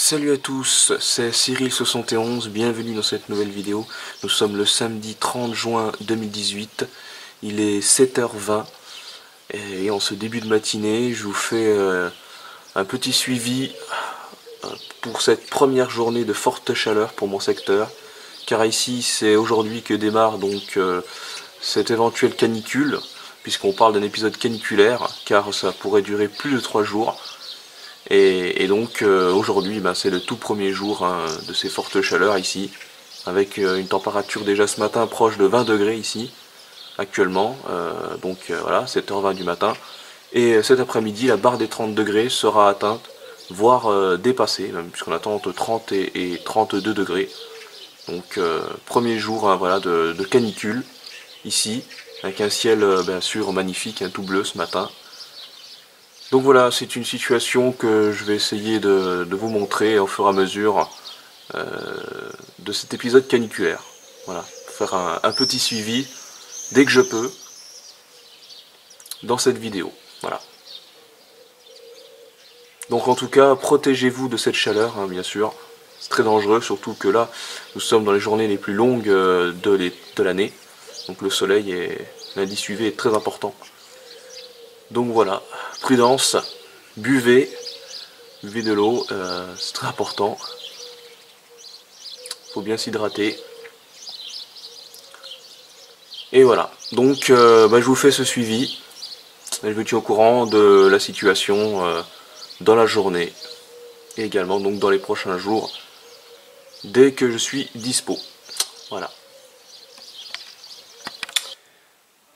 Salut à tous, c'est Cyril71, bienvenue dans cette nouvelle vidéo. Nous sommes le samedi 30 juin 2018, il est 7h20 et en ce début de matinée, je vous fais un petit suivi pour cette première journée de forte chaleur pour mon secteur. Car ici, c'est aujourd'hui que démarre donc cette éventuelle canicule, puisqu'on parle d'un épisode caniculaire, car ça pourrait durer plus de 3 jours. Et donc aujourd'hui c'est le tout premier jour de ces fortes chaleurs ici, avec une température déjà ce matin proche de 20 degrés ici actuellement, voilà, 7h20 du matin. Et cet après-midi la barre des 30 degrés sera atteinte, voire dépassée, même puisqu'on attend entre 30 et 32 degrés. Donc premier jour voilà, de canicule ici, avec un ciel bien sûr magnifique, tout bleu ce matin. Donc voilà, c'est une situation que je vais essayer de vous montrer au fur et à mesure de cet épisode caniculaire. Voilà, faire un petit suivi dès que je peux dans cette vidéo. Voilà. Donc en tout cas, protégez-vous de cette chaleur, bien sûr. C'est très dangereux, surtout que là, nous sommes dans les journées les plus longues de l'année. Donc le soleil et l'indice UV est très important. Donc voilà, prudence, buvez de l'eau, c'est très important. Faut bien s'hydrater. Et voilà, donc je vous fais ce suivi. Je vous tiens au courant de la situation dans la journée. Et également donc dans les prochains jours, dès que je suis dispo. Voilà.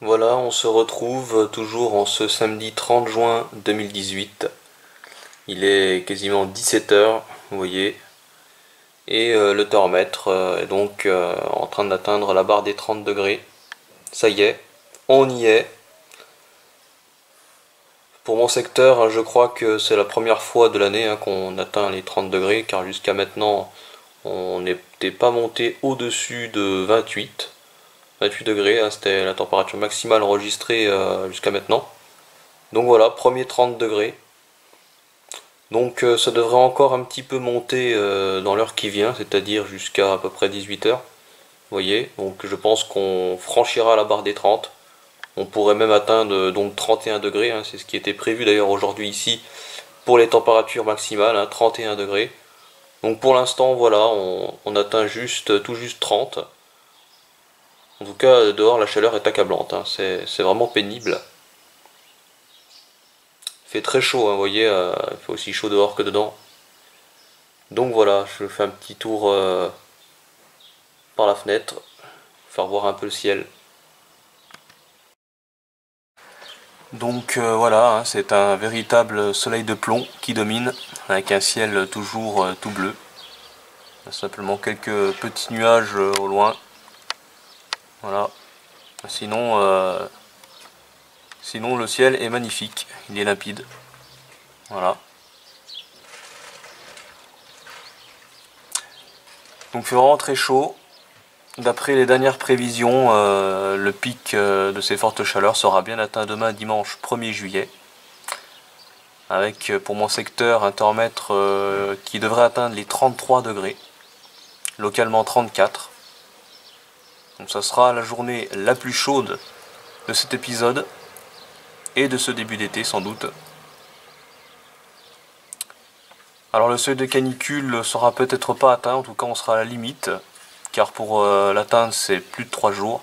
Voilà, on se retrouve toujours en ce samedi 30 juin 2018. Il est quasiment 17h, vous voyez. Et le thermomètre est donc en train d'atteindre la barre des 30 degrés. Ça y est, on y est. Pour mon secteur, je crois que c'est la première fois de l'année qu'on atteint les 30 degrés, car jusqu'à maintenant, on n'était pas monté au-dessus de 28 degrés, c'était la température maximale enregistrée jusqu'à maintenant. Donc voilà, premier 30 degrés. Donc ça devrait encore un petit peu monter dans l'heure qui vient, c'est-à-dire jusqu'à à peu près 18h. Vous voyez, donc je pense qu'on franchira la barre des 30. On pourrait même atteindre donc 31 degrés, c'est ce qui était prévu d'ailleurs aujourd'hui ici pour les températures maximales, 31 degrés. Donc pour l'instant, voilà, on atteint tout juste 30. En tout cas, dehors, la chaleur est accablante, c'est vraiment pénible. Il fait très chaud, vous voyez, il fait aussi chaud dehors que dedans. Donc voilà, je fais un petit tour par la fenêtre, faire voir un peu le ciel. Donc voilà, c'est un véritable soleil de plomb qui domine, avec un ciel toujours tout bleu. Simplement quelques petits nuages au loin. Voilà. Sinon le ciel est magnifique, il est limpide. Voilà. Donc il fait vraiment très chaud. D'après les dernières prévisions, le pic de ces fortes chaleurs sera bien atteint demain dimanche 1er juillet. Avec pour mon secteur un thermomètre qui devrait atteindre les 33 degrés. Localement 34. Donc ça sera la journée la plus chaude de cet épisode. Et de ce début d'été sans doute. Alors le seuil de canicule sera peut-être pas atteint, en tout cas on sera à la limite. Car pour l'atteindre c'est plus de 3 jours.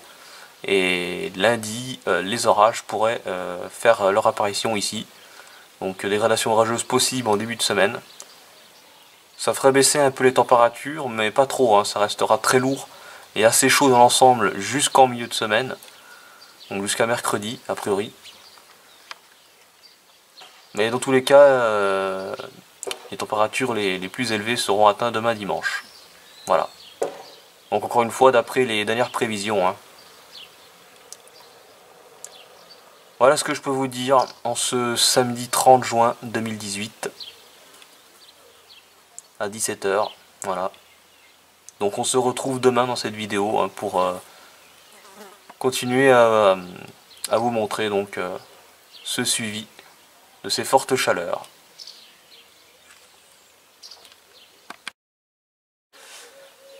Et lundi, les orages pourraient faire leur apparition ici. Donc dégradation orageuse possible en début de semaine. Ça ferait baisser un peu les températures, mais pas trop, ça restera très lourd et assez chaud dans l'ensemble jusqu'en milieu de semaine. Donc jusqu'à mercredi, a priori. Mais dans tous les cas, les températures les plus élevées seront atteintes demain dimanche. Voilà. Donc encore une fois, d'après les dernières prévisions. Voilà ce que je peux vous dire en ce samedi 30 juin 2018 à 17h. Voilà. Donc on se retrouve demain dans cette vidéo pour continuer à vous montrer donc ce suivi de ces fortes chaleurs.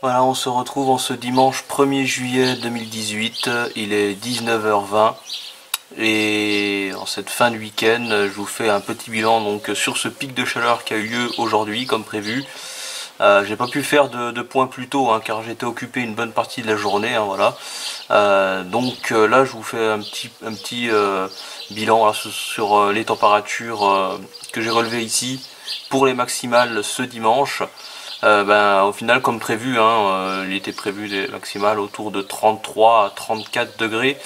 Voilà, on se retrouve en ce dimanche 1er juillet 2018, il est 19h20 et en cette fin de week-end, je vous fais un petit bilan donc sur ce pic de chaleur qui a eu lieu aujourd'hui comme prévu. J'ai pas pu faire de point plus tôt car j'étais occupé une bonne partie de la journée, voilà. Donc là je vous fais un petit bilan là, sur les températures que j'ai relevées ici pour les maximales ce dimanche. Au final, comme prévu, il était prévu des maximales autour de 33 à 34 degrés.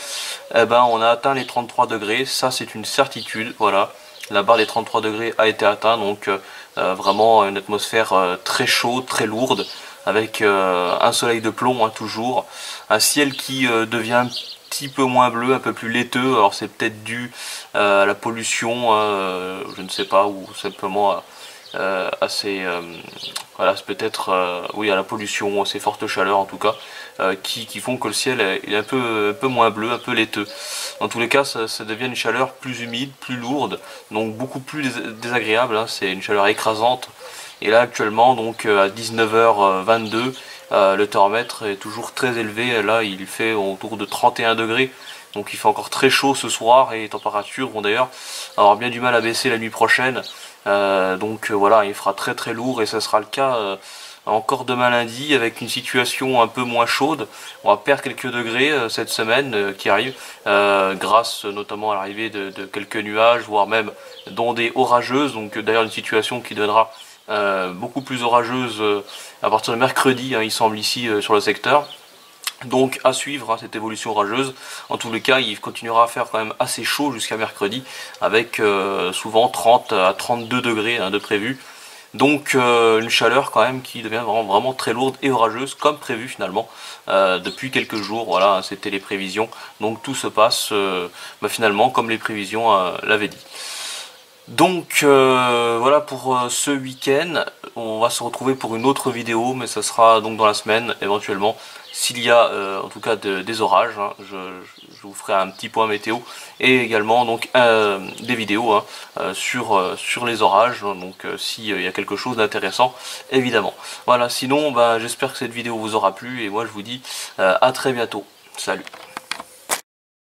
On a atteint les 33 degrés, ça c'est une certitude, voilà. La barre des 33 degrés a été atteinte, donc vraiment une atmosphère très chaude, très lourde, avec un soleil de plomb toujours, un ciel qui devient un petit peu moins bleu, un peu plus laiteux. Alors c'est peut-être dû à la pollution, je ne sais pas, ou simplement voilà, c'est peut-être oui, à la pollution, ces fortes chaleurs en tout cas, qui font que le ciel est un peu moins bleu, un peu laiteux. Dans tous les cas, ça devient une chaleur plus humide, plus lourde, donc beaucoup plus désagréable, c'est une chaleur écrasante. Et là actuellement, donc à 19h22, le thermomètre est toujours très élevé, là il fait autour de 31 degrés. Donc il fait encore très chaud ce soir et les températures vont d'ailleurs avoir bien du mal à baisser la nuit prochaine. Voilà, il fera très lourd et ça sera le cas encore demain lundi avec une situation un peu moins chaude. On va perdre quelques degrés cette semaine qui arrive grâce notamment à l'arrivée de quelques nuages, voire même d'ondées orageuses. Donc d'ailleurs une situation qui deviendra beaucoup plus orageuse à partir de mercredi, il semble ici sur le secteur. Donc à suivre cette évolution orageuse. En tous les cas, il continuera à faire quand même assez chaud jusqu'à mercredi, avec souvent 30 à 32 degrés de prévu. Donc une chaleur quand même qui devient vraiment très lourde et orageuse comme prévu finalement depuis quelques jours. Voilà, c'était les prévisions. Donc tout se passe finalement comme les prévisions l'avaient dit. Donc voilà pour ce week-end. On va se retrouver pour une autre vidéo, mais ça sera donc dans la semaine éventuellement, s'il y a en tout cas des orages. Je vous ferai un petit point météo et également donc des vidéos sur les orages, donc s'il y a quelque chose d'intéressant évidemment. Voilà, sinon j'espère que cette vidéo vous aura plu et moi je vous dis à très bientôt. Salut.